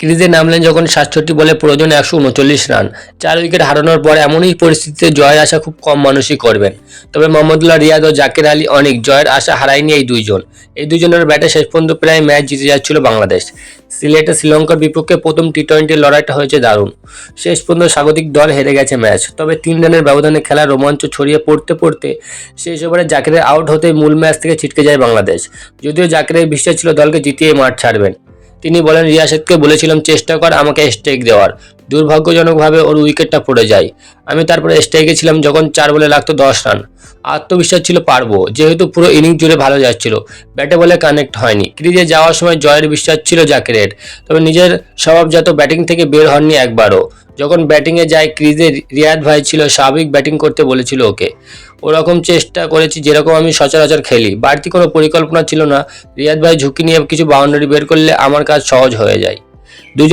ক্রিজে নামলেন যখন ৬৭ বলে প্রয়োজনে ১৩৯ রান। ৪ উইকেট হারানোর পর এমনই পরিস্থিতিতে জয়ের আশা খুব কম মানুষই করবেন। তবে মোহাম্মদুল্লাহ রিয়াদ ও জাকের আলী অনেক জয়ের আশা হারায়নি এই দুইজন। এই দুজনের ব্যাটে শেষ পর্যন্ত প্রায় ম্যাচ জিতে যাচ্ছিল বাংলাদেশ। সিলেটে শ্রীলঙ্কার বিপক্ষে প্রথম টি-20 লড়াইটা হয়েছে দারুণ। শেষ পর্যন্ত স্বাগতিক দল হেরে গেছে ম্যাচ। তবে ৩ রানের ব্যবধানে খেলার রোমাঞ্চ ছড়িয়ে পড়তে শেষ ওভারে জাকেরের আউট হতেই মূল ম্যাচ থেকে ছিটকে যায় বাংলাদেশ। যদিও জাকেরের বিশ্বাস ছিল দলকে জিতিয়ে মাঠ ছাড়বেন। তিনি বলেন, রিয়াসেদকে বলেছিলাম চেষ্টা কর আমাকে স্ট্রাইক দেওয়ার। দুর্ভাগ্যজনকভাবে ওর উইকেটটা পড়ে যায়। আমি তারপরে স্ট্রাইকে ছিলাম যখন 4 বলে লাগতো 10 রান। আত্মবিশ্বাস ছিল পারবো, যেহেতু পুরো ইনিংস জুড়ে ভালো যাচ্ছিল। ব্যাটে বলে কানেক্ট হয়নি। ক্রিজে যাওয়ার সময় জয়ের বিশ্বাস ছিল জাকেরের, তবে নিজের স্বভাবজাত ব্যাটিং থেকে বের হননি একবারও। যখন ব্যাটিংয়ে যায় ক্রিজে রিয়াদ ভাই ছিল স্বাভাবিক ব্যাটিং করতে বলেছিল ওকে। ওরকম চেষ্টা করেছি যেরকম আমি সচরাচর খেলি। বাড়তি কোনো পরিকল্পনা ছিল না। রিয়াদ ভাই ঝুঁকি নিয়ে কিছু বাউন্ডারি বের করলে আমার কাজ সহজ হয়ে যায়। দুজন